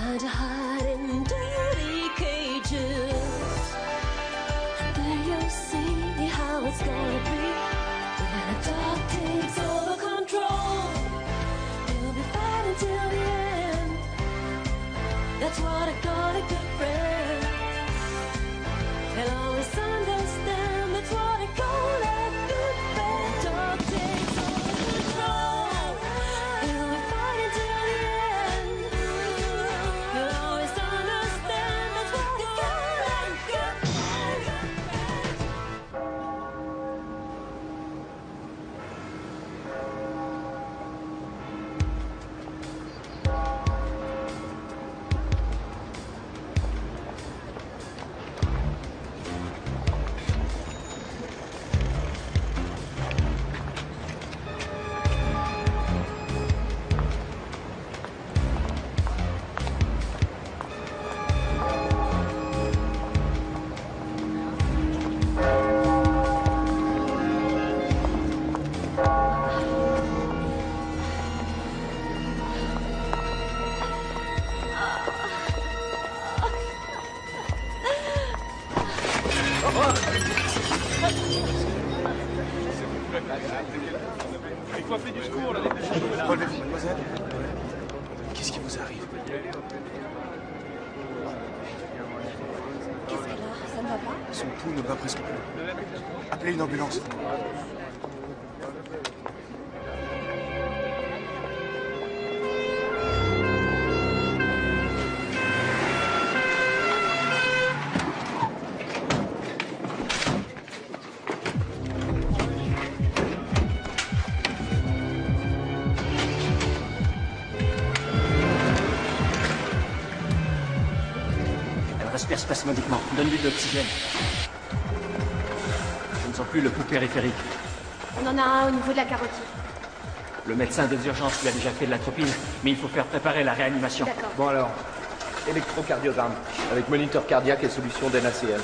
trying to hide in dirty cages. And then you'll see how it's gonna be when the dark takes over control. You'll be fighting till the end. That's what I call a good friend. And always understand that's what I call a good friend. Dark takes over control. You'll be fighting till the end. You'll always understand that's what I call a good friend. Il faut appeler du secours, là. Relevez-vous, mademoiselle. Qu'est-ce qui vous arrive? Qu'est-ce qu'elle a? Ça ne va pas? Son pouls ne bat presque plus. Appelez une ambulance. Elle respire spasmodiquement. Donne-lui de l'oxygène. Je ne sens plus le pouls périphérique. On en a un au niveau de la carotide. Le médecin des urgences lui a déjà fait de l'atropine, mais il faut faire préparer la réanimation. D'accord. Bon alors, électrocardiogramme, avec moniteur cardiaque et solution d'NaCl.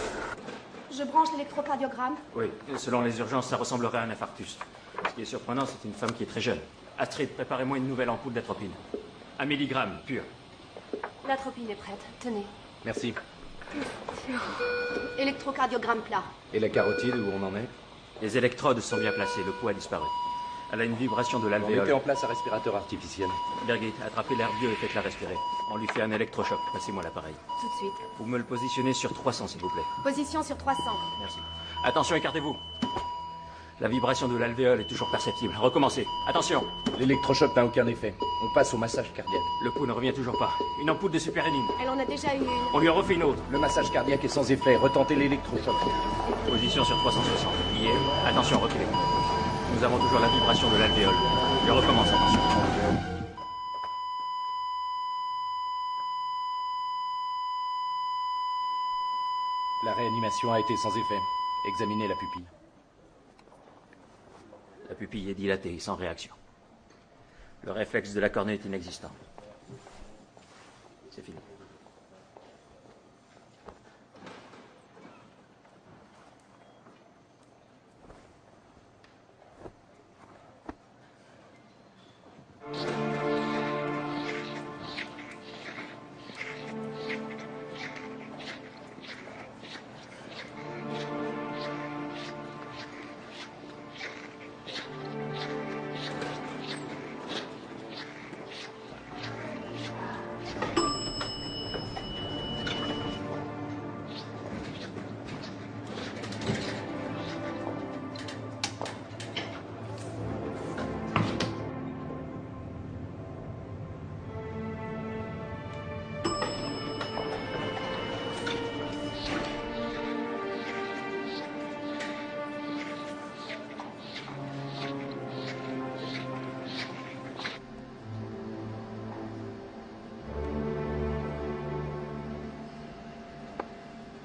Je branche l'électrocardiogramme. Oui, et selon les urgences, ça ressemblerait à un infarctus. Ce qui est surprenant, c'est une femme qui est très jeune. Astrid, préparez-moi une nouvelle ampoule d'atropine. 1 milligramme, pur. L'atropine est prête. Tenez. Merci. Électrocardiogramme plat. Et la carotide, où on en est? Les électrodes sont bien placées, le pouls a disparu. Elle a une vibration de On l'alvéole. mettait en place un respirateur artificiel. Birgit, attrapez l'air vieux et faites-la respirer. On lui fait un électrochoc. Passez-moi l'appareil. Tout de suite. Vous me le positionnez sur 300, s'il vous plaît. Position sur 300. Merci. Attention, écartez-vous. La vibration de l'alvéole est toujours perceptible. Recommencez. Attention. L'électrochoc n'a aucun effet. On passe au massage cardiaque. Le pouls ne revient toujours pas. Une ampoule de supérénine. Elle en a déjà eu une. On lui en refait une autre. Le massage cardiaque est sans effet. Retentez l'électrochoc. Position sur 360. Y est. Attention, reculez. Nous avons toujours la vibration de l'alvéole. Je recommence, attention. La réanimation a été sans effet. Examinez la pupille. La pupille est dilatée, sans réaction. Le réflexe de la cornée est inexistant. C'est fini.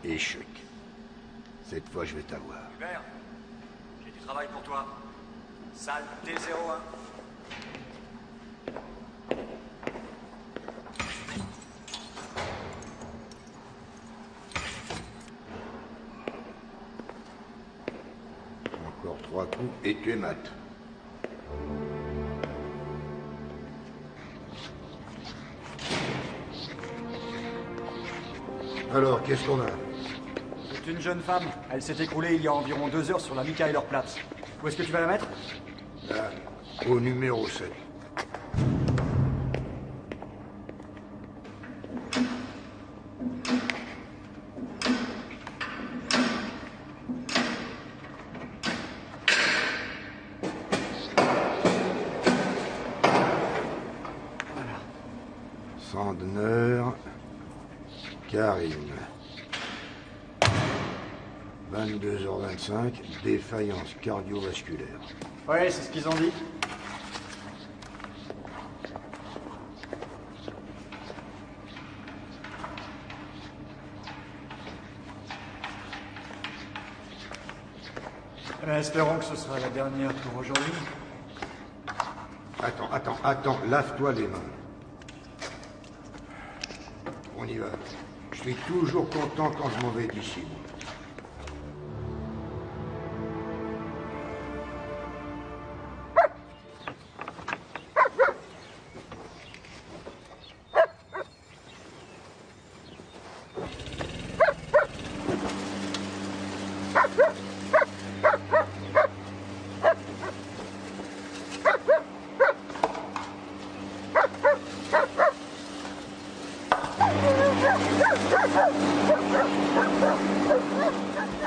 Échec. Cette fois, je vais t'avoir. Hubert, j'ai du travail pour toi. Salle D01. Encore 3 coups et tu es mat. Alors, qu'est-ce qu'on a? C'est une jeune femme. Elle s'est écroulée il y a environ 2 heures sur la Michaelerplatz. Où est-ce que tu vas la mettre? Là, au numéro 7. Sandner, Karim. 22h25, défaillance cardiovasculaire. Ouais, c'est ce qu'ils ont dit. Espérons que ce sera la dernière pour aujourd'hui. Attends, lave-toi les mains. On y va. Je suis toujours content quand je m'en vais d'ici.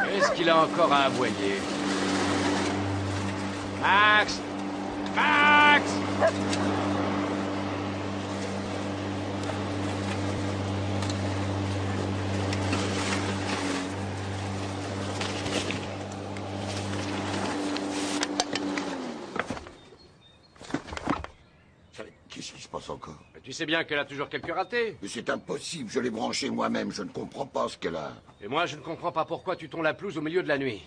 Qu'est-ce qu'il a encore à aboyer? Max! Max! Qu'est-ce qui se passe encore? Tu sais bien qu'elle a toujours quelques ratés. Mais c'est impossible, je l'ai branché moi-même, je ne comprends pas ce qu'elle a. Et moi, je ne comprends pas pourquoi tu tonds la pelouse au milieu de la nuit.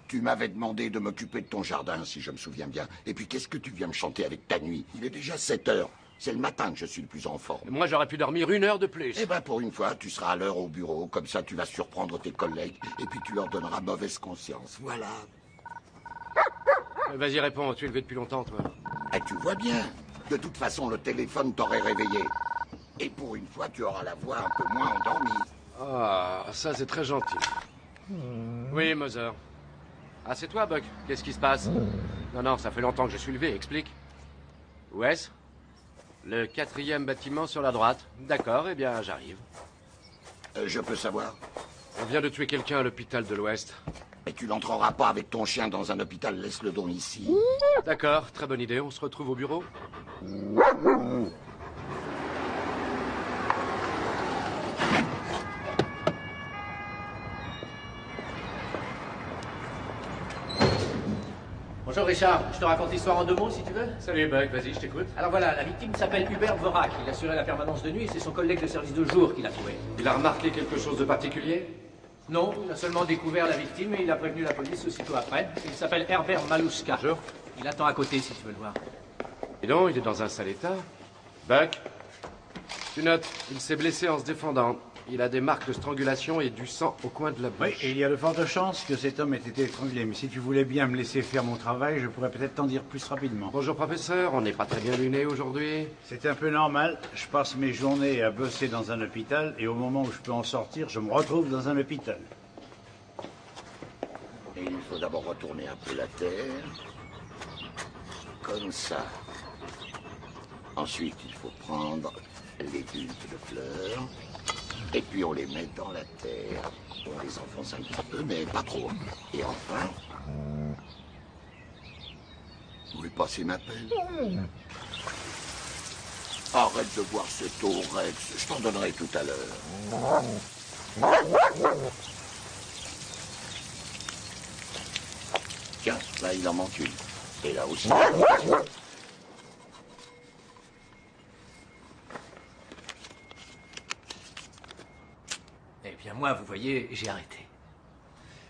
Tu m'avais demandé de m'occuper de ton jardin, si je me souviens bien. Et puis qu'est-ce que tu viens me chanter avec ta nuit? Il est déjà 7 heures. C'est le matin que je suis le plus en forme. Et moi, j'aurais pu dormir 1 heure de plus. Eh ben, pour une fois, tu seras à l'heure au bureau. Comme ça, tu vas surprendre tes collègues. Et puis tu leur donneras mauvaise conscience. Voilà. Vas-y, réponds. Tu es levé depuis longtemps, toi. Ah, tu vois bien. De toute façon, le téléphone t'aurait réveillé. Et pour une fois, tu auras la voix un peu moins endormie. Ah, ça, c'est très gentil. Oui, Mother. Ah, c'est toi, Buck. Qu'est-ce qui se passe? Non, ça fait longtemps que je suis levé. Explique. Où est-ce? Le 4e bâtiment sur la droite. D'accord, eh bien, j'arrive. Je peux savoir? On vient de tuer quelqu'un à l'hôpital de l'Ouest. Mais tu n'entreras pas avec ton chien dans un hôpital, laisse-le donc ici. D'accord, très bonne idée. On se retrouve au bureau? Bonjour Richard, je te raconte l'histoire en 2 mots si tu veux. Salut, Buck. Vas-y, je t'écoute. Alors voilà, la victime s'appelle Hubert Dvorak. Il assurait la permanence de nuit et c'est son collègue de service de jour qui l'a trouvé. Il a remarqué quelque chose de particulier? Non, il a seulement découvert la victime et il a prévenu la police aussitôt après. Il s'appelle Herbert Malouska. Bonjour. Il attend à côté si tu veux le voir. Et non, il est dans un sale état. Buck, tu notes, il s'est blessé en se défendant. Il a des marques de strangulation et du sang au coin de la bouche. Oui, et il y a de fortes chances que cet homme ait été étranglé. Mais si tu voulais bien me laisser faire mon travail, je pourrais peut-être t'en dire plus rapidement. Bonjour, professeur. On n'est pas très bien luné aujourd'hui. C'est un peu normal. Je passe mes journées à bosser dans un hôpital et au moment où je peux en sortir, je me retrouve dans un hôpital. Et il faut d'abord retourner un peu la terre. Comme ça. Ensuite, il faut prendre les bulbes de fleurs. Et puis on les met dans la terre. On les enfonce un petit peu, mais pas trop. Et enfin... Où est passé ma pelle? Arrête de boire cette eau, Rex. Je t'en donnerai tout à l'heure. Tiens, là, il en manque une. Et là aussi. Eh bien moi, vous voyez, j'ai arrêté.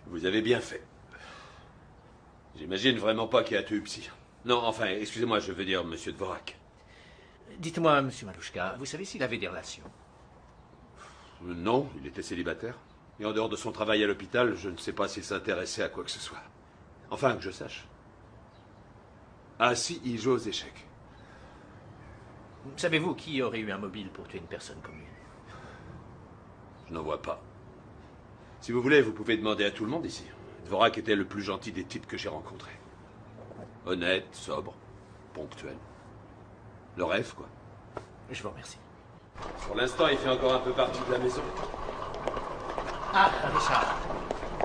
Vous avez bien fait. J'imagine vraiment pas qu'il y a tué psy. Non, enfin, excusez-moi, je veux dire monsieur Dvorak. Dites-moi, monsieur Malouska, vous savez s'il avait des relations? Non, il était célibataire. Et en dehors de son travail à l'hôpital, je ne sais pas s'il s'intéressait à quoi que ce soit. Enfin, que je sache. Ah si, il joue aux échecs. Savez-vous qui aurait eu un mobile pour tuer une personne comme lui? Je n'en vois pas. Si vous voulez, vous pouvez demander à tout le monde ici. Dvorak était le plus gentil des types que j'ai rencontrés. Honnête, sobre, ponctuel. Le rêve, quoi. Je vous remercie. Pour l'instant, il fait encore un peu partie de la maison. Ah, Richard.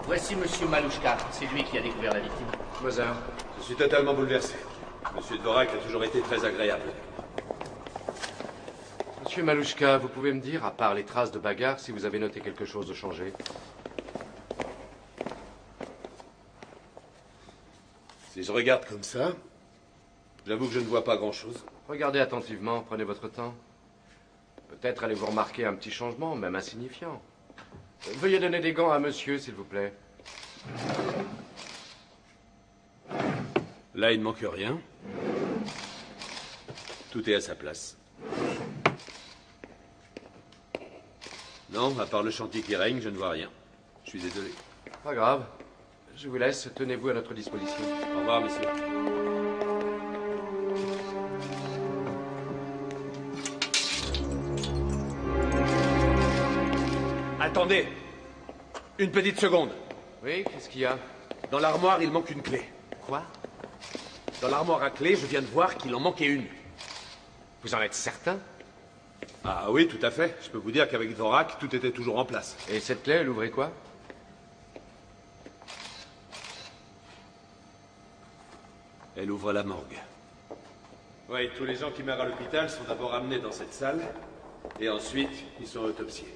Voici Monsieur Malouchka. C'est lui qui a découvert la victime. Mozart. Je suis totalement bouleversé. Monsieur Dvorak a toujours été très agréable. Monsieur Malouchka, vous pouvez me dire, à part les traces de bagarre, si vous avez noté quelque chose de changé? Si je regarde comme ça, j'avoue que je ne vois pas grand-chose. Regardez attentivement, prenez votre temps. Peut-être allez-vous remarquer un petit changement, même insignifiant. Veuillez donner des gants à monsieur, s'il vous plaît. Là, il ne manque rien. Tout est à sa place. Non, à part le chantier qui règne, je ne vois rien. Je suis désolé. Pas grave. Je vous laisse, tenez-vous à notre disposition. Au revoir, monsieur. Attendez. Une petite seconde. Oui, qu'est-ce qu'il y a? Dans l'armoire, il manque une clé. Quoi? Dans l'armoire à clé, je viens de voir qu'il en manquait une. Vous en êtes certain? Ah oui, tout à fait. Je peux vous dire qu'avec Dvorak, tout était toujours en place. Et cette clé, elle ouvrait quoi? Elle ouvre la morgue. Oui, tous les gens qui meurent à l'hôpital sont d'abord amenés dans cette salle, et ensuite, ils sont autopsiés.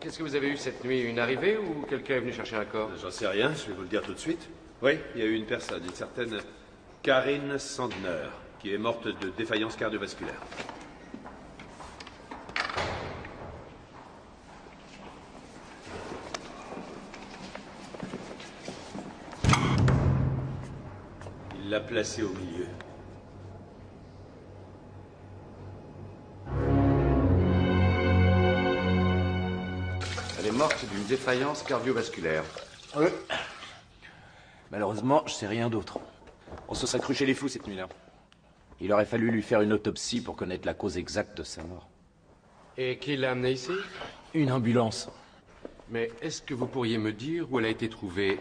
Qu'est-ce que vous avez eu cette nuit? Une arrivée ou quelqu'un est venu chercher un corps? J'en sais rien, je vais vous le dire tout de suite. Oui, il y a eu une personne, une certaine Karine Sandner, qui est morte de défaillance cardiovasculaire. Il l'a placée au milieu. Elle est morte d'une défaillance cardiovasculaire. Oui. Malheureusement, je sais rien d'autre. On se serait cru chez les fous cette nuit-là. Il aurait fallu lui faire une autopsie pour connaître la cause exacte de sa mort. Et qui l'a amenée ici? Une ambulance. Mais est-ce que vous pourriez me dire où elle a été trouvée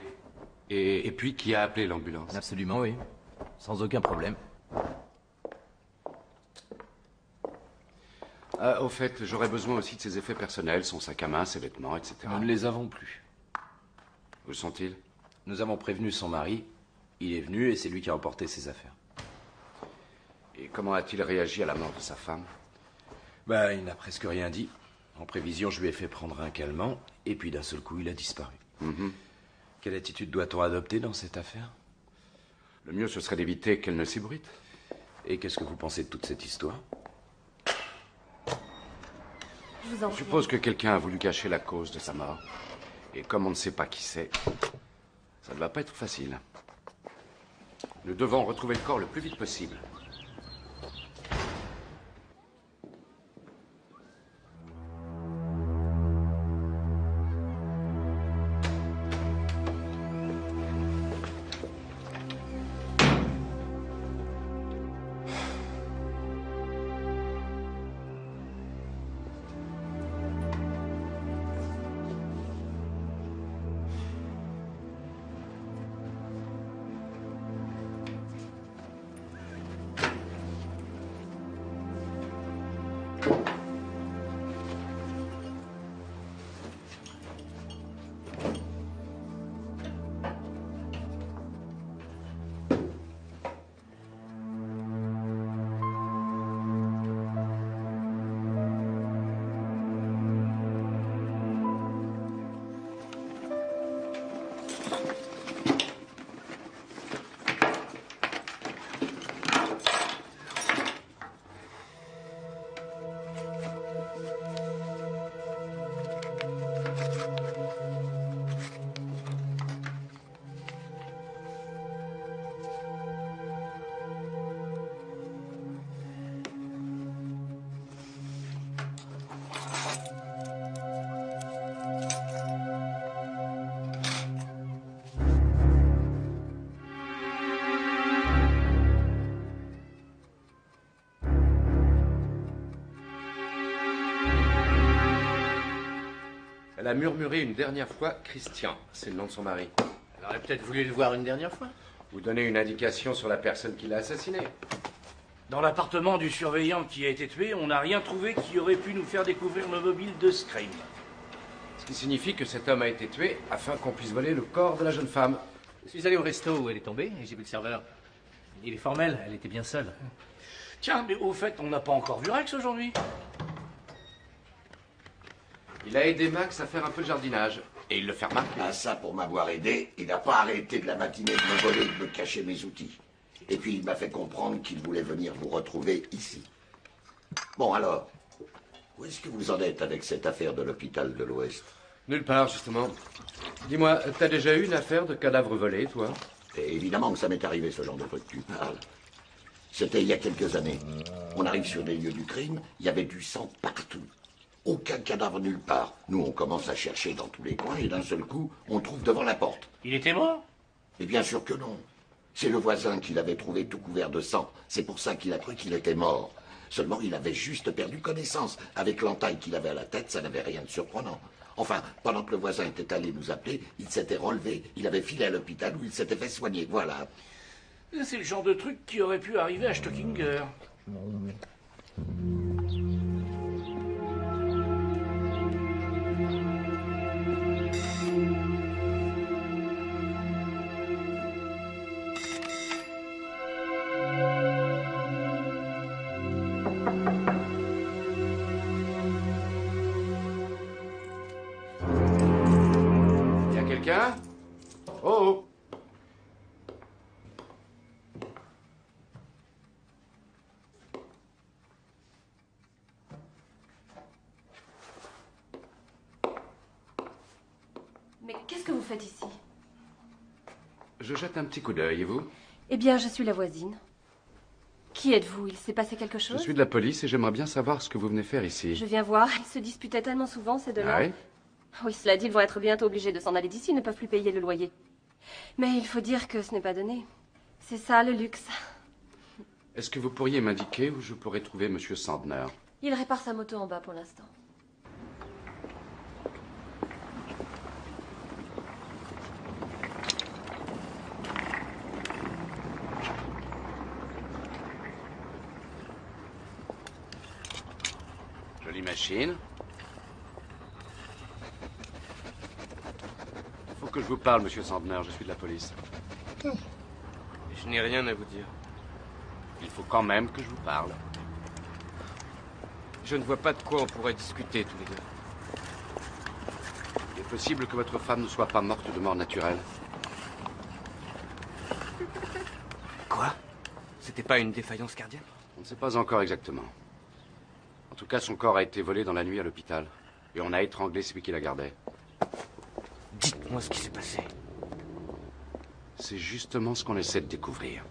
et puis qui a appelé l'ambulance? Absolument, oui. Sans aucun problème. Ah, au fait, j'aurais besoin aussi de ses effets personnels, son sac à main, ses vêtements, etc. Nous ne les avons plus. Où sont-ils? Nous avons prévenu son mari. Il est venu et c'est lui qui a emporté ses affaires. Et comment a-t-il réagi à la mort de sa femme? Il n'a presque rien dit. En prévision, je lui ai fait prendre un calmant, et puis d'un seul coup, il a disparu. Quelle attitude doit-on adopter dans cette affaire? Le mieux, ce serait d'éviter qu'elle ne s'ébruite. Et qu'est-ce que vous pensez de toute cette histoire? Je suppose que quelqu'un a voulu cacher la cause de sa mort. Et comme on ne sait pas qui c'est, ça ne va pas être facile. Nous devons retrouver le corps le plus vite possible. Elle a murmuré une dernière fois Christian. C'est le nom de son mari. Elle aurait peut-être voulu le voir une dernière fois. Vous donnez une indication sur la personne qui l'a assassiné. Dans l'appartement du surveillant qui a été tué, on n'a rien trouvé qui aurait pu nous faire découvrir le mobile de ce crime. Ce qui signifie que cet homme a été tué afin qu'on puisse voler le corps de la jeune femme. Je suis allé au resto où elle est tombée et j'ai vu le serveur. Il est formel, elle était bien seule. Tiens, mais au fait, on n'a pas encore vu Rex aujourd'hui. Il a aidé Max à faire un peu de jardinage. Et il le fait remarquer. Ah, ça, pour m'avoir aidé, il n'a pas arrêté de la matinée de me voler et de me cacher mes outils. Et puis, il m'a fait comprendre qu'il voulait venir vous retrouver ici. Bon, alors, où est-ce que vous en êtes avec cette affaire de l'hôpital de l'Ouest? Nulle part, justement. Dis-moi, t'as déjà eu une affaire de cadavre volé, toi? Et évidemment que ça m'est arrivé, ce genre de truc. Tu parles. C'était il y a quelques années. On arrive sur les lieux du crime, il y avait du sang partout. Aucun cadavre nulle part. Nous, on commence à chercher dans tous les coins et d'un seul coup, on trouve devant la porte. Il était mort? Mais bien sûr que non. C'est le voisin qui l'avait trouvé tout couvert de sang. C'est pour ça qu'il a cru qu'il était mort. Seulement, il avait juste perdu connaissance. Avec l'entaille qu'il avait à la tête, ça n'avait rien de surprenant. Enfin, pendant que le voisin était allé nous appeler, il s'était relevé. Il avait filé à l'hôpital où il s'était fait soigner. Voilà. C'est le genre de truc qui aurait pu arriver à Stockinger. Y a quelqu'un? Oh! Mais qu'est-ce que vous faites ici? Je jette un petit coup d'œil, et vous? Eh bien, je suis la voisine. Qui êtes-vous? Il s'est passé quelque chose? Je suis de la police et j'aimerais bien savoir ce que vous venez faire ici. Je viens voir. Ils se disputaient tellement souvent, ces deux-là. Ah oui? Oui, cela dit, ils vont être bientôt obligés de s'en aller d'ici. Ils ne peuvent plus payer le loyer. Mais il faut dire que ce n'est pas donné. C'est ça, le luxe. Est-ce que vous pourriez m'indiquer où je pourrais trouver Monsieur Sandner? Il répare sa moto en bas pour l'instant. Jolie machine. Il faut que je vous parle, Monsieur Sandner. Je suis de la police. Je n'ai rien à vous dire. Il faut quand même que je vous parle. Je ne vois pas de quoi on pourrait discuter tous les deux. Il est possible que votre femme ne soit pas morte de mort naturelle. Quoi? C'était pas une défaillance cardiaque? On ne sait pas encore exactement. En tout cas, son corps a été volé dans la nuit à l'hôpital. Et on a étranglé celui qui la gardait. Dites-moi ce qui s'est passé. C'est justement ce qu'on essaie de découvrir.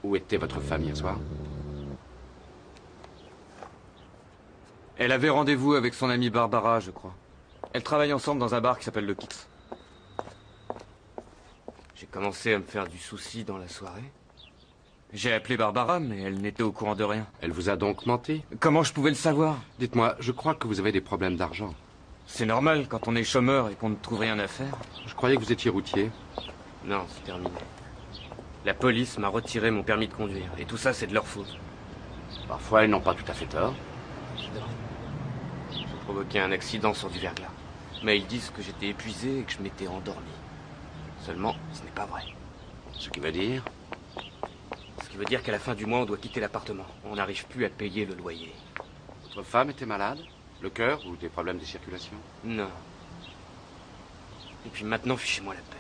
Où était votre femme hier soir? Elle avait rendez-vous avec son amie Barbara, je crois. Elles travaillent ensemble dans un bar qui s'appelle le Kix. J'ai commencé à me faire du souci dans la soirée. J'ai appelé Barbara, mais elle n'était au courant de rien. Elle vous a donc menti? Comment je pouvais le savoir? Dites-moi, je crois que vous avez des problèmes d'argent. C'est normal quand on est chômeur et qu'on ne trouve rien à faire. Je croyais que vous étiez routier. Non, c'est terminé. La police m'a retiré mon permis de conduire. Et tout ça, c'est de leur faute. Parfois, ils n'ont pas tout à fait tort. J'ai provoqué un accident sur du verglas. Mais ils disent que j'étais épuisé et que je m'étais endormi. Seulement, ce n'est pas vrai. Ce qui veut dire? Ce qui veut dire qu'à la fin du mois, on doit quitter l'appartement. On n'arrive plus à payer le loyer. Votre femme était malade? Le cœur ou des problèmes de circulation? Non. Et puis maintenant, fichez-moi la paix.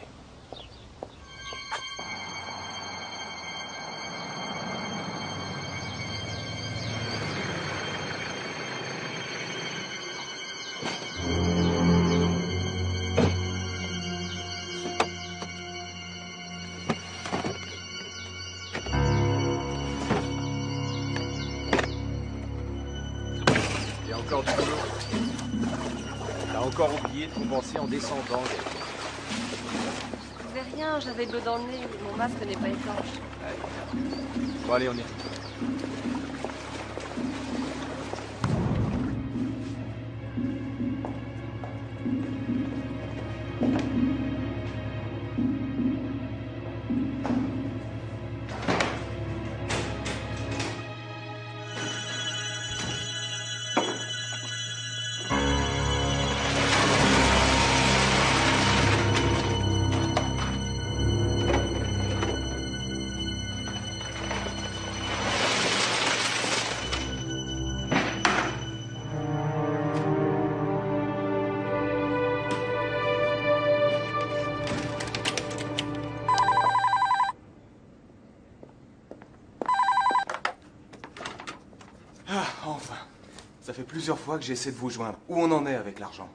Il y a encore du boulot. T'as encore oublié de compenser en descendant. Je trouvais rien, j'avais de l'eau dans le nez. Mon masque n'est pas étanche. Bon, allez, on y est. plusieurs fois que j'essaie de vous joindre. Où on en est avec l'argent?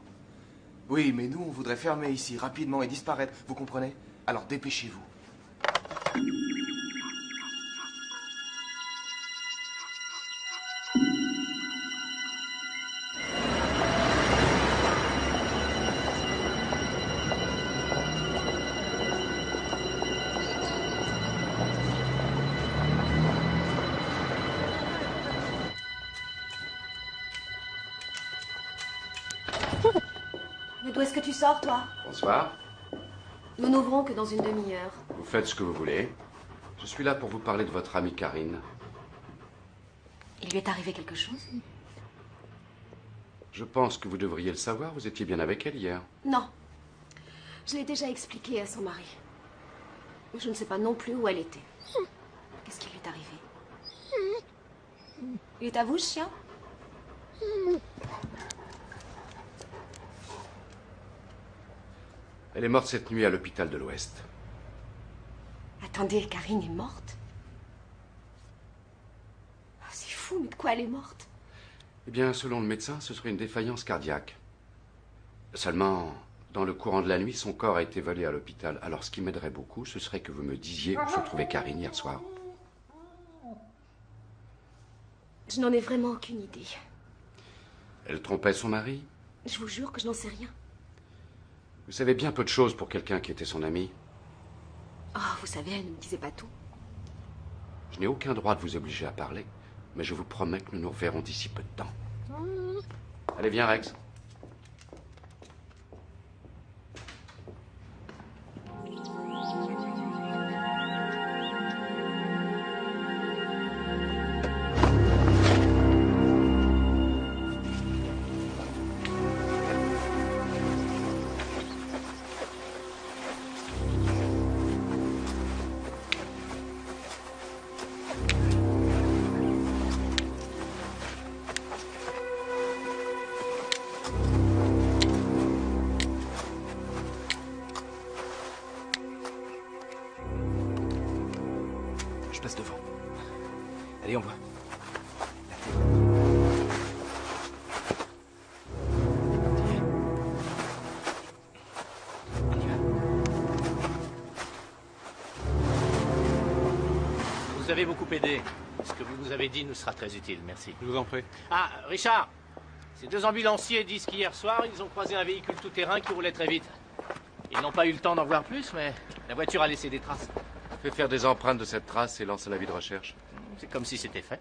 Oui, mais nous, on voudrait fermer ici rapidement et disparaître, vous comprenez? Alors dépêchez-vous. Mais d'où est-ce que tu sors, toi? Bonsoir. Nous n'ouvrons que dans une demi-heure. Vous faites ce que vous voulez. Je suis là pour vous parler de votre amie Karine. Il lui est arrivé quelque chose? Je pense que vous devriez le savoir. Vous étiez bien avec elle hier. Non. Je l'ai déjà expliqué à son mari. Je ne sais pas non plus où elle était. Qu'est-ce qui lui est arrivé? Il est à vous, ce chien? Elle est morte cette nuit à l'hôpital de l'Ouest. Attendez, Karine est morte? Ah, c'est fou, mais de quoi elle est morte? Eh bien, selon le médecin, ce serait une défaillance cardiaque. Seulement, dans le courant de la nuit, son corps a été volé à l'hôpital. Alors, ce qui m'aiderait beaucoup, ce serait que vous me disiez où se trouvait Karine hier soir. Je n'en ai vraiment aucune idée. Elle trompait son mari? Je vous jure que je n'en sais rien. Vous savez bien peu de choses pour quelqu'un qui était son ami. Oh, vous savez, elle ne me disait pas tout. Je n'ai aucun droit de vous obliger à parler, mais je vous promets que nous nous reverrons d'ici peu de temps. Allez, viens, Rex. Je passe devant. Allez, on voit. Vous avez beaucoup aidé. Ce que vous nous avez dit nous sera très utile, merci. Je vous en prie. Ah, Richard, ces deux ambulanciers disent qu'hier soir, ils ont croisé un véhicule tout-terrain qui roulait très vite. Ils n'ont pas eu le temps d'en voir plus, mais la voiture a laissé des traces. Fais faire des empreintes de cette trace et lance un avis de recherche. C'est comme si c'était fait.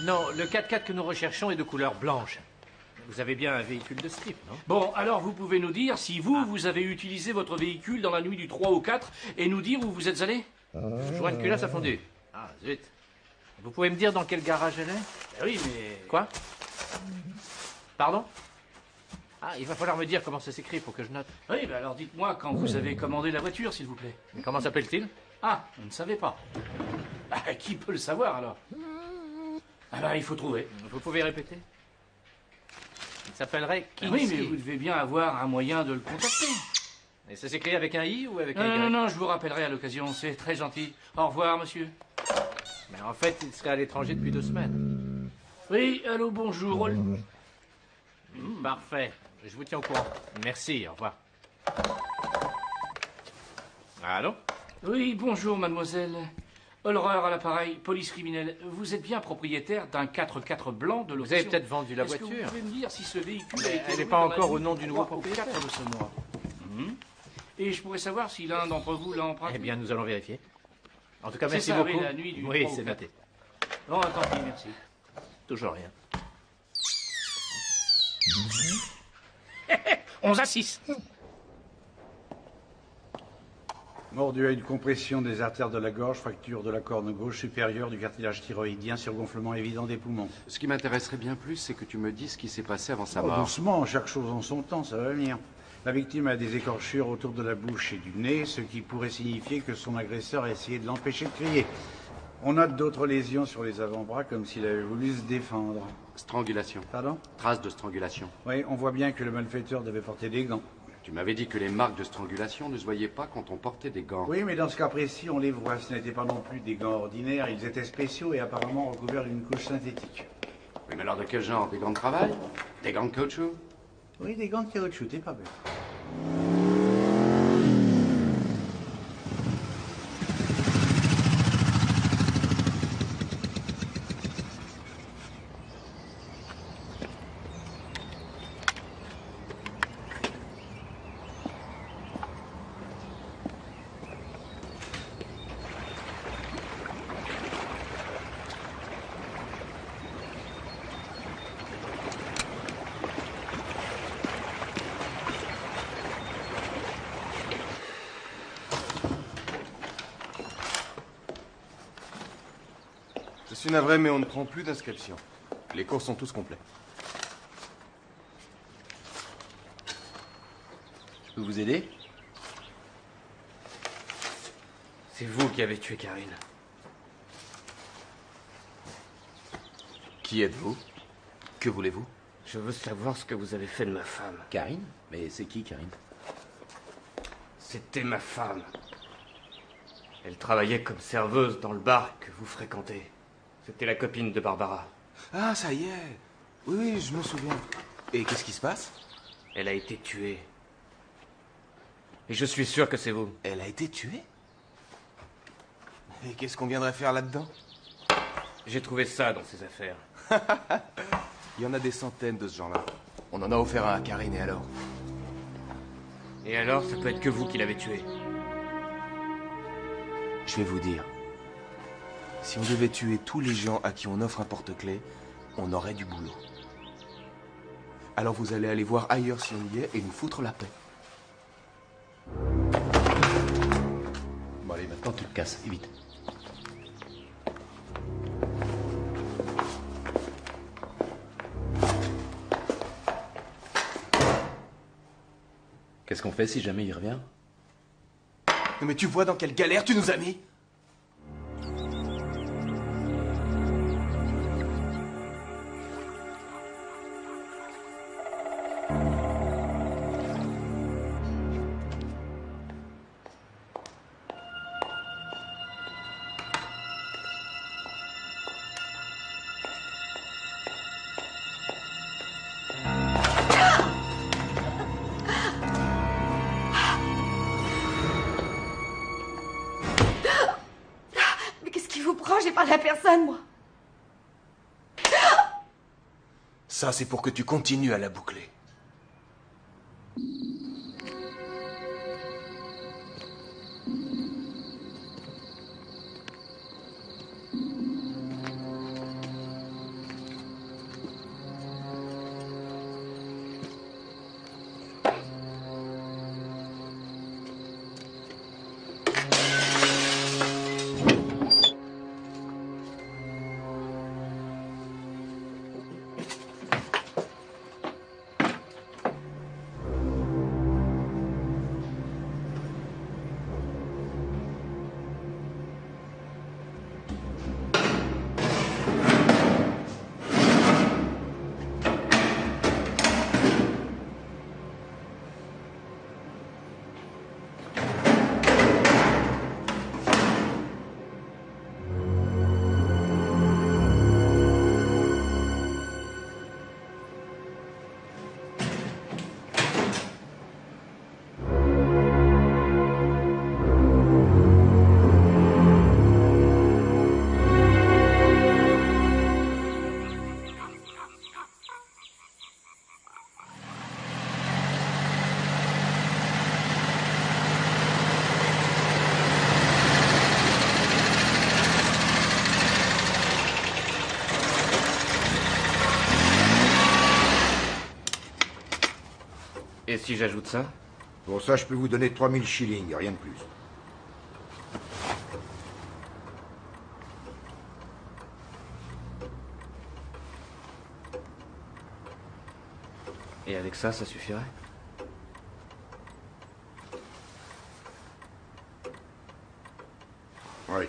Non, le 4x4 que nous recherchons est de couleur blanche. Vous avez bien un véhicule de ce type, non? Bon, alors vous pouvez nous dire si vous avez utilisé votre véhicule dans la nuit du 3 au 4 et nous dire où vous êtes allé? Joint de culasse à fondu. Ah, zut. Vous pouvez me dire dans quel garage elle est? Oui, mais... Quoi? Pardon? Ah, il va falloir me dire comment ça s'écrit pour que je note. Oui, ben alors dites-moi quand vous avez commandé la voiture, s'il vous plaît. Mais comment s'appelle-t-il? Ah, vous ne savez pas. Ah, qui peut le savoir, alors? Ah ben, il faut trouver. Vous pouvez répéter? Il s'appellerait Kinski. Oui, mais vous devez bien avoir un moyen de le contacter. Et ça s'écrit avec un I ou avec un Y? Non, je vous rappellerai à l'occasion, c'est très gentil. Au revoir, monsieur. Mais en fait, il serait à l'étranger depuis 2 semaines. Oui, allô, bonjour. Parfait. Je vous tiens au courant. Merci, au revoir. Allô? Oui, bonjour, mademoiselle. Horreur à l'appareil, police criminelle. Vous êtes bien propriétaire d'un 4x4 blanc de location. Vous avez peut-être vendu la Est-ce que voiture. vous pouvez me dire si ce véhicule a Mais été elle n'est loué pas dans la encore au nuit nom du du nouveau 3 au propriétaire. 4 de ce mois. Et je pourrais savoir si l'un d'entre vous l'a emprunté. Eh bien, nous allons vérifier. En tout cas, C'est merci ça, beaucoup. oui, la nuit du Oui, 3 au c'est 4. noté. Non, tant pis, merci. Toujours rien. 11-6. Mort dû à une compression des artères de la gorge, fracture de la corne gauche supérieure, du cartilage thyroïdien, surgonflement évident des poumons. Ce qui m'intéresserait bien plus, c'est que tu me dises ce qui s'est passé avant sa Oh, mort. doucement, chaque chose en son temps, ça va venir. La victime a des écorchures autour de la bouche et du nez, ce qui pourrait signifier que son agresseur a essayé de l'empêcher de crier. On note d'autres lésions sur les avant-bras, comme s'il avait voulu se défendre. Strangulation. Pardon? Trace de strangulation. Oui, on voit bien que le malfaiteur devait porter des gants. Tu m'avais dit que les marques de strangulation ne se voyaient pas quand on portait des gants. Oui, mais dans ce cas précis, on les voit. Ce n'étaient pas non plus des gants ordinaires, ils étaient spéciaux et apparemment recouverts d'une couche synthétique. Oui, mais alors de quel genre? Des gants de travail? Des gants de caoutchouc? Oui, des gants de caoutchouc, t'es pas bête. Je suis navré, mais on ne prend plus d'inscription. Les cours sont tous complets. Je peux vous aider? C'est vous qui avez tué Karine. Qui êtes-vous? Que voulez-vous? Je veux savoir ce que vous avez fait de ma femme. Karine? Mais c'est qui, Karine? C'était ma femme. Elle travaillait comme serveuse dans le bar que vous fréquentez. C'était la copine de Barbara. Ah, ça y est. Oui, oui, je me souviens. Et qu'est-ce qui se passe? Elle a été tuée. Et je suis sûr que c'est vous. Elle a été tuée? Et qu'est-ce qu'on viendrait faire là-dedans? J'ai trouvé ça dans ses affaires. Il y en a des centaines de ce genre-là. On en a offert un à Karine, et alors? Et alors, ça peut être que vous qui l'avez tuée. Je vais vous dire. Si on devait tuer tous les gens à qui on offre un porte-clés, on aurait du boulot. Alors vous allez aller voir ailleurs si on y est et nous foutre la paix. Bon allez, maintenant tu te casses, et vite. Qu'est-ce qu'on fait si jamais il revient? Non mais tu vois dans quelle galère tu nous as mis? J'ai parlé à personne, moi. Ça, c'est pour que tu continues à la boucler. Et si j'ajoute ça? Pour ça, je peux vous donner 3000 shillings, rien de plus. Et avec ça suffirait? Oui.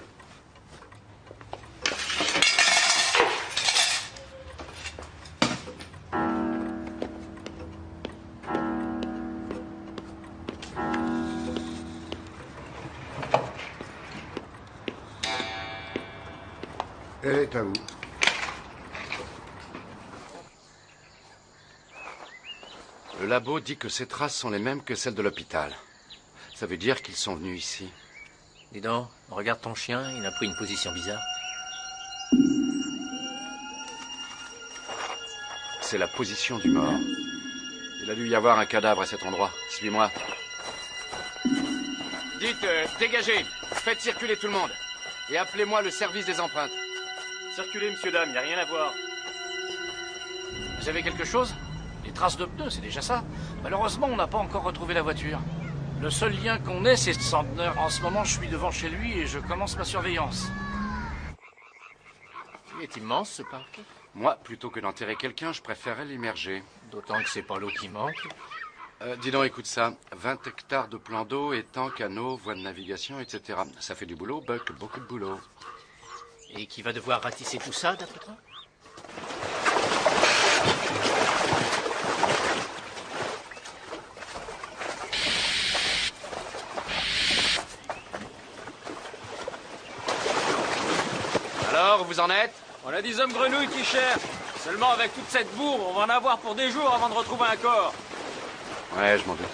Elle est à vous. Le labo dit que ces traces sont les mêmes que celles de l'hôpital. Ça veut dire qu'ils sont venus ici. Dis donc, regarde ton chien, il a pris une position bizarre. C'est la position du mort. Il a dû y avoir un cadavre à cet endroit. Suis-moi. Dites, dégagez. Faites circuler tout le monde. Et appelez-moi le service des empreintes. Circulez, monsieur, dame, il n'y a rien à voir. Vous avez quelque chose? Des traces de pneus, c'est déjà ça. Malheureusement, on n'a pas encore retrouvé la voiture. Le seul lien qu'on ait, c'est Sandner. En ce moment, je suis devant chez lui et je commence ma surveillance. Il est immense, ce parc. Moi, plutôt que d'enterrer quelqu'un, je préférerais l'immerger. D'autant que c'est pas l'eau qui manque. Dis donc, écoute ça. 20 hectares de plans d'eau, étangs, canaux, voies de navigation, etc. Ça fait du boulot, Buck, beaucoup de boulot. Et qui va devoir ratisser tout ça, d'après toi? Alors, vous en êtes? On a 10 hommes grenouilles qui cherchent. Seulement, avec toute cette bourre, on va en avoir pour des jours avant de retrouver un corps. Ouais, je m'en doutais.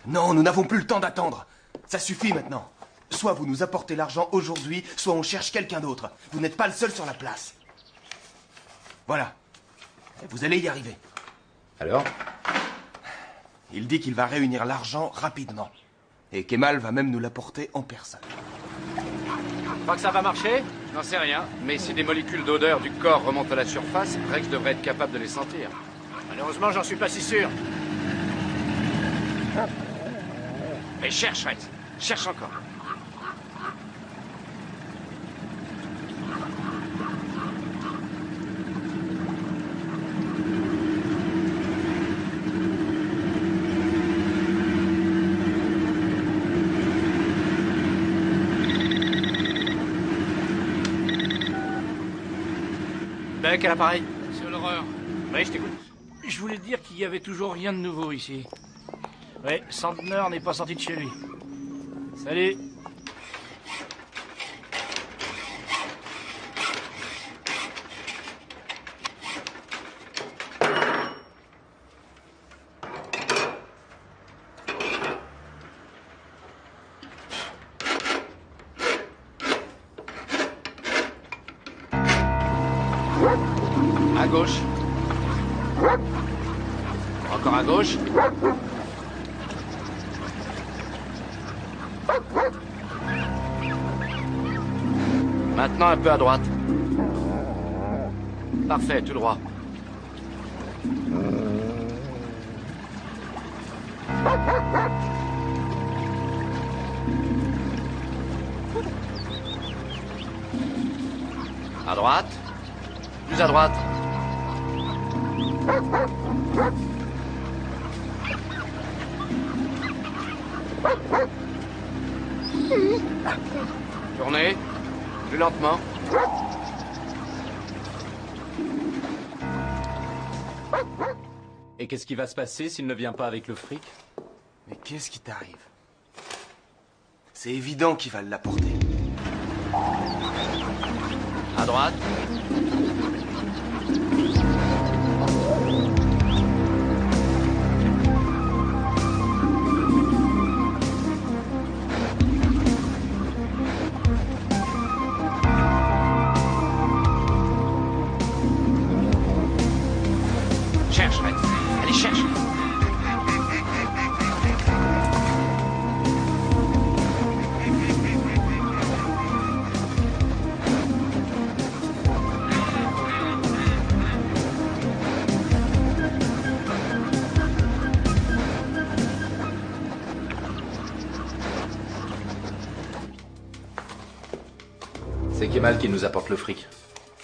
Non, nous n'avons plus le temps d'attendre. Ça suffit maintenant. Soit vous nous apportez l'argent aujourd'hui, soit on cherche quelqu'un d'autre. Vous n'êtes pas le seul sur la place. Voilà. Vous allez y arriver. Alors? Il dit qu'il va réunir l'argent rapidement. Et Kemal va même nous l'apporter en personne. Tu crois que ça va marcher? Je n'en sais rien, mais si des molécules d'odeur du corps remontent à la surface, Rex devrait être capable de les sentir. Malheureusement, j'en suis pas si sûr. Mais cherche, Rex. Cherche encore. Buck, à l'appareil. C'est l'horreur. Oui, je t'écoute. Je voulais te dire qu'il y avait toujours rien de nouveau ici. Oui, Sandner n'est pas sorti de chez lui. Salut. À gauche. Encore à gauche. Maintenant un peu à droite. Parfait, tout droit. À droite. Plus à droite. Tournez. Plus lentement. Et qu'est-ce qui va se passer s'il ne vient pas avec le fric? Mais qu'est-ce qui t'arrive? C'est évident qu'il va l'apporter. À droite. Cherche, Rex. Allez, cherche. C'est Kemal qui nous apporte le fric.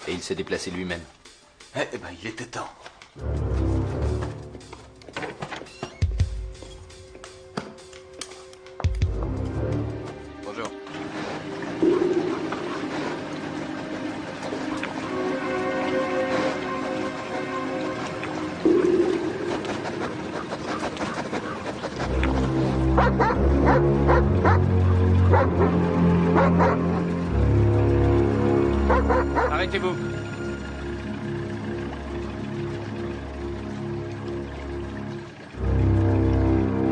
Et il s'est déplacé lui-même. Eh ben, il était temps. Bonjour. Arrêtez-vous.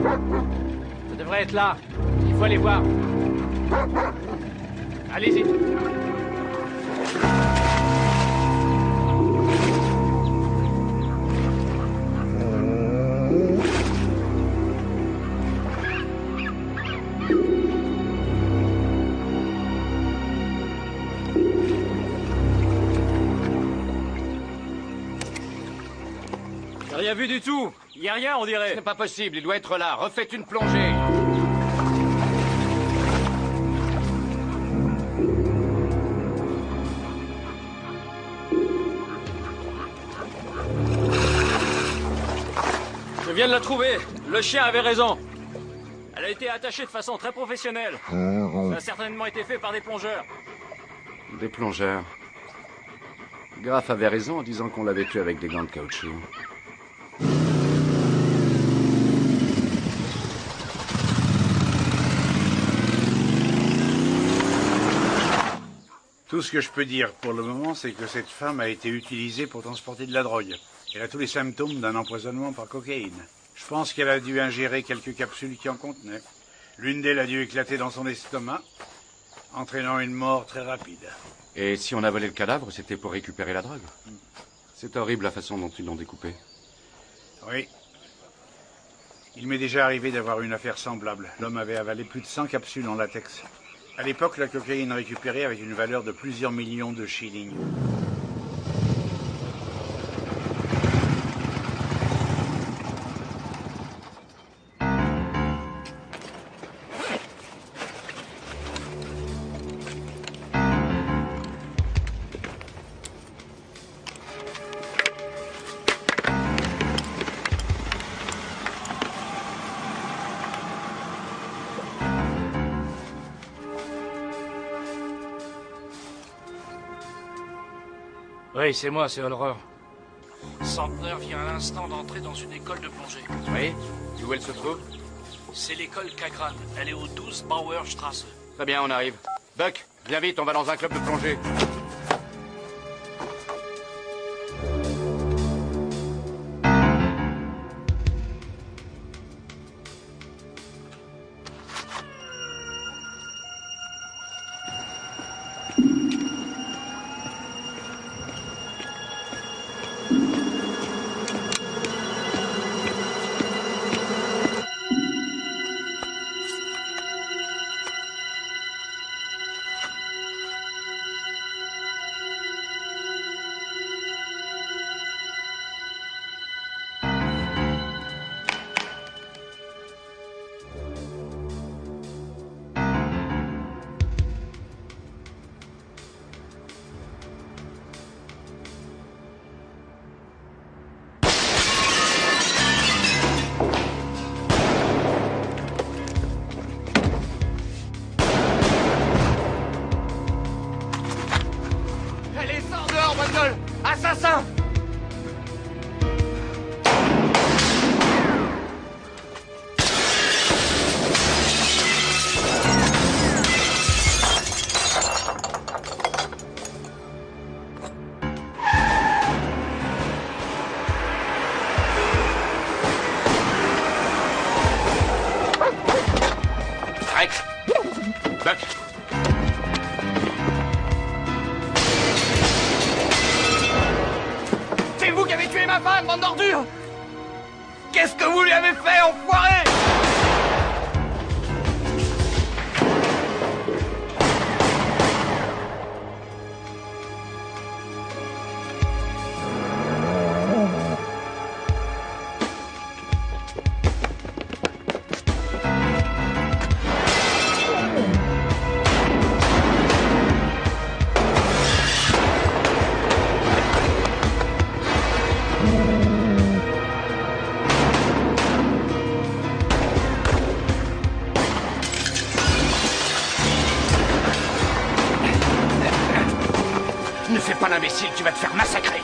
Ça devrait être là. Il faut aller voir. Allez-y. J'ai rien vu du tout. Il y a rien, on dirait. Ce n'est pas possible, il doit être là. Refaites une plongée. Je viens de la trouver. Le chien avait raison. Elle a été attachée de façon très professionnelle. Ça a certainement été fait par des plongeurs. Des plongeurs. Graff avait raison en disant qu'on l'avait tué avec des gants de caoutchouc. Tout ce que je peux dire pour le moment, c'est que cette femme a été utilisée pour transporter de la drogue. Elle a tous les symptômes d'un empoisonnement par cocaïne. Je pense qu'elle a dû ingérer quelques capsules qui en contenaient. L'une d'elles a dû éclater dans son estomac, entraînant une mort très rapide. Et si on a volé le cadavre, c'était pour récupérer la drogue. C'est horrible la façon dont ils l'ont découpé. Oui. Il m'est déjà arrivé d'avoir une affaire semblable. L'homme avait avalé plus de 100 capsules en latex. À l'époque, la cocaïne récupérée avait une valeur de plusieurs millions de shillings. Oui, c'est moi, c'est Holrer. Centenaire vient à l'instant d'entrer dans une école de plongée. Oui? Et où elle se trouve? C'est l'école Kagran. Elle est au 12 Bauerstrasse. Très bien, on arrive. Buck, viens vite, on va dans un club de plongée. pas l'imbécile, tu vas te faire massacrer.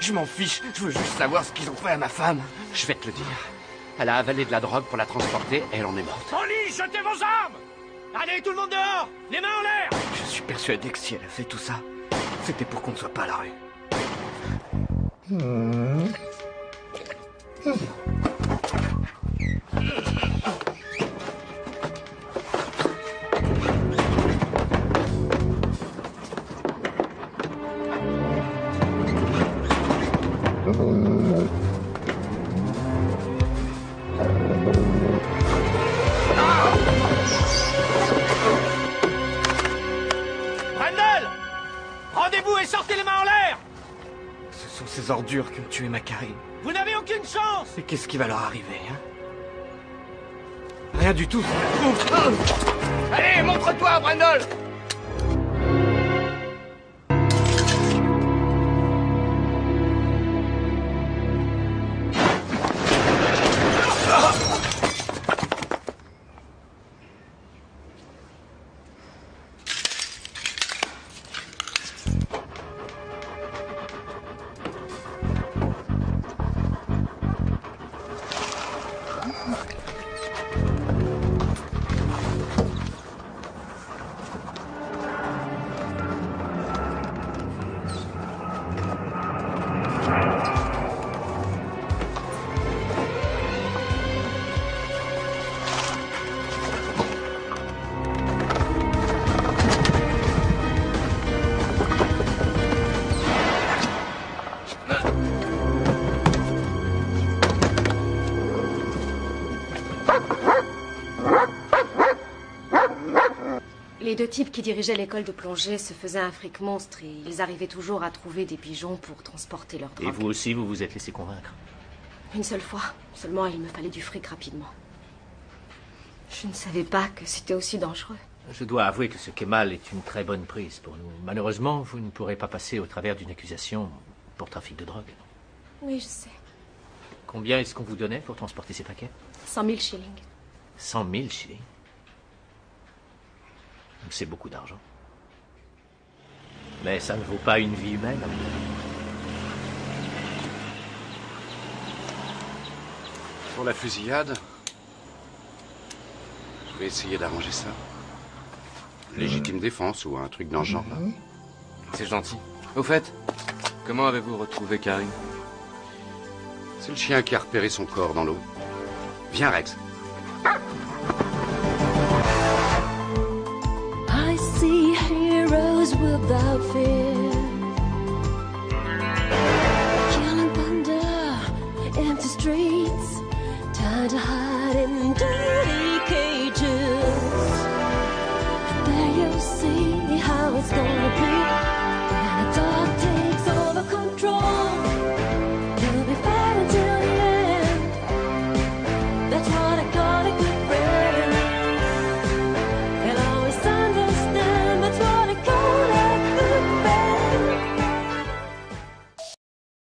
Je m'en fiche, je veux juste savoir ce qu'ils ont fait à ma femme. Je vais te le dire. Elle a avalé de la drogue pour la transporter et elle en est morte. Polly, jetez vos armes! Allez, tout le monde dehors! Les mains en l'air! Je suis persuadé que si elle a fait tout ça, c'était pour qu'on ne soit pas à la rue. Brendel! Rendez-vous et sortez les mains en l'air! Ce sont ces ordures qui ont tué ma Karine. Vous n'avez aucune chance! Et qu'est-ce qui va leur arriver, hein? Rien du tout. Allez, montre-toi, Brendel! Les deux types qui dirigeaient l'école de plongée se faisaient un fric monstre et ils arrivaient toujours à trouver des pigeons pour transporter leur drogue. Et vous aussi, vous vous êtes laissé convaincre? Une seule fois. Seulement, il me fallait du fric rapidement. Je ne savais pas que c'était aussi dangereux. Je dois avouer que ce Kemal est une très bonne prise pour nous. Malheureusement, vous ne pourrez pas passer au travers d'une accusation pour trafic de drogue. Oui, je sais. Combien est-ce qu'on vous donnait pour transporter ces paquets? 100 000 shillings. 100 000 shillings. C'est beaucoup d'argent. Mais ça ne vaut pas une vie humaine. Pour la fusillade, je vais essayer d'arranger ça. Légitime défense ou un truc dans ce genre. C'est gentil. Au fait, comment avez-vous retrouvé Karine? C'est le chien qui a repéré son corps dans l'eau. Viens, Rex. I see heroes without fear.